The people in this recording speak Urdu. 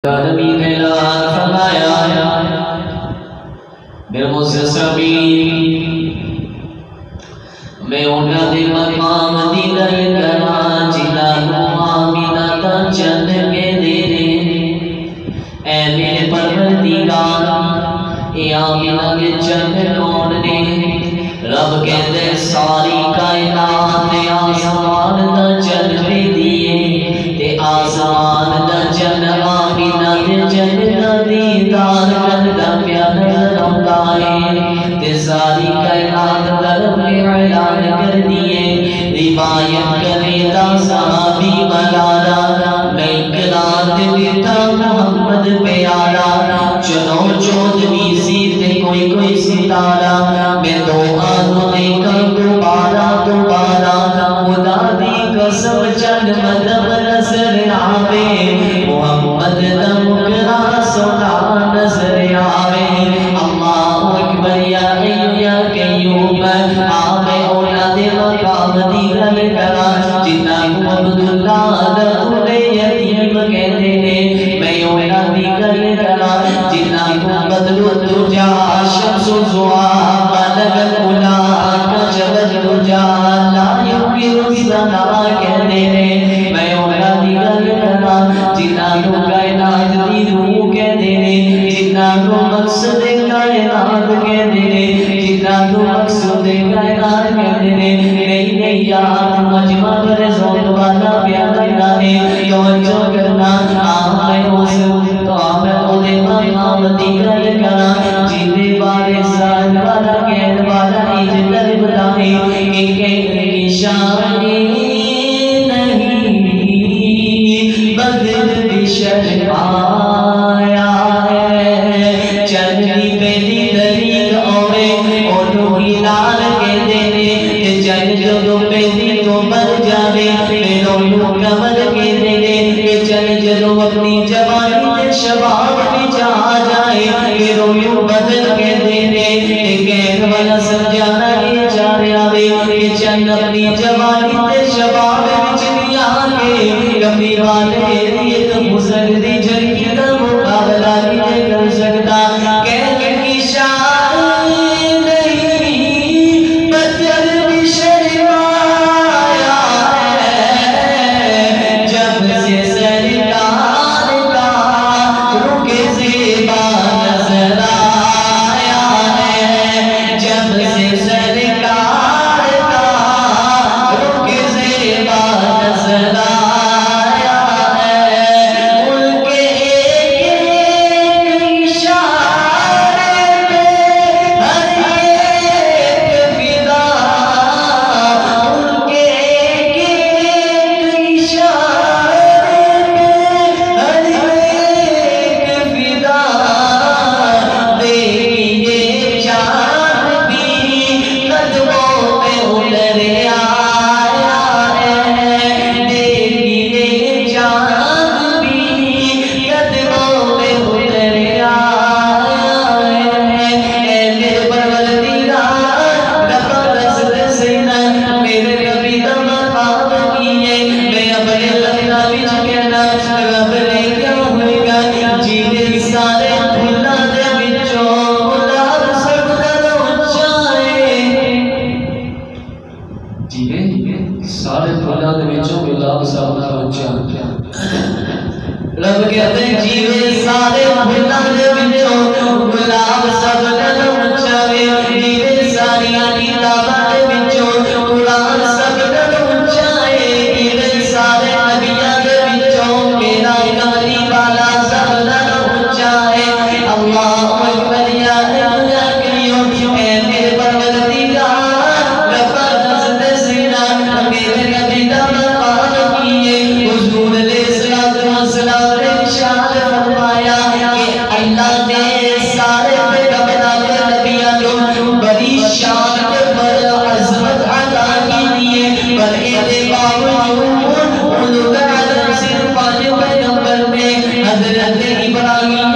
نبی نے اعلان فرمایا میں انہاں دے مقام دی گل کراں جنہاں نوں آمینہ دا چند کے دے اے میرے پروردگار اے آمینہ کے چند کون نے رب کہندے ساری کائنات آسمان دا چند دے دیے تے آسمان دا چند آمینہ دے چند دا دیدار کردا پیا نظر آندا ہے تے ساری کائنات دا رب نے اعلان کر دیے روایت کرے دا صحابی ملالا میں اقرار دیتا محمد پیارا چلو چودھویں سی تے کوئی ستارہ میں دو آنوں دیکھا دوبارہ خدا دی قسم چند مدب نظر آوے محمد دا مقرا سونا نظر آوے اللہ اکبر یا حی یا قیوم آوے اولا دے مقام دی گل کرا جنہ کو عبداللہ دا اولے یتیم کہتے ہیں میں اولا دی گل کرا جنہ کو بدر الدجا شمس الزہا بلغ العلا کجب الدجا لا یمکن الزنا کہتے ہیں میں اولا دی گل کرا جنہ کو کائنات دی روح کہتے ہیں جنہ کو مقصد کائنات کہتے ہیں جنہ کو مقصد کائنات کہتے ہیں نہیں یاد مجمع پر زود والا پیادا ہے توجہ کرنا آمائے اوزے مقام دی گل کرا جیدے بارے سال والا کہت والا اجتر بتائے ایک اشارے نہیں بدل بشر آیا ہے چندی پہلی طریق اوے اونو ہلال کے دینے چند جو پہلی تو مر جاوے میرو یوں کمر کے دینے چند جو اپنی جوانی شباب بھی جہاں جائے میرو یوں بدل کے دینے کہت والا سمجھانا یہ چارے آوے چند اپنی جوانی شباب بھی چنیا کے کمی والے دیئے تو بزرگ دی جنگی کا مقابلہ نہیں کر سکتا کہت کی شان نہیں بدل بھی شرمایا ہے جب سے سرکار کا رخ زیبا نظر آیا ہے جب سے سرکار کا رخ زیبا نظر آیا ہے ان کے ایک اشارے پہ ہر ایک فدا ان کے ایک اشارے پہ ہر ایک فدا دیکھیے چاند بھی قدموں پہ اتر آیا ہے دیکھیے چاند بھی قدموں پہ اتر آیا ہے اے میرے پروردگار ربا رسد سینہ میرے کبھی دم پاپ کیے میں اپنے لگنا بچ کہنا رب نے کیا ہوئے گا جینے سارے بھولا دے بچوں گلاب سکتا اچھائے جینے سارے بھولا دے بچوں گلاب سکتا اچھائے رب کہتے ہیں جینے سارے بھولا دے بچوں گلاب سکتا اچھائے جینے ساری کتابہ دے بچوں قرآن سکتا اچھائے جینے سارے نبیہ دے بچوں میرا کملی والا سکتا اچھائے اللہ اکبر یا قیوم اے میرے پروردگار ربا رسد سینہ میرے نبی دا مقام کیے حضور علیہ السلام نے ارشاد فرمایا کہ اللہ نے سارے پیغمبروں کے نبیوں کو بڑی شان پر عظمت عطا کی دیے پر اے باوجود ان کا عالم صرف پانچ پیغمبر میں حضرت ابراہیم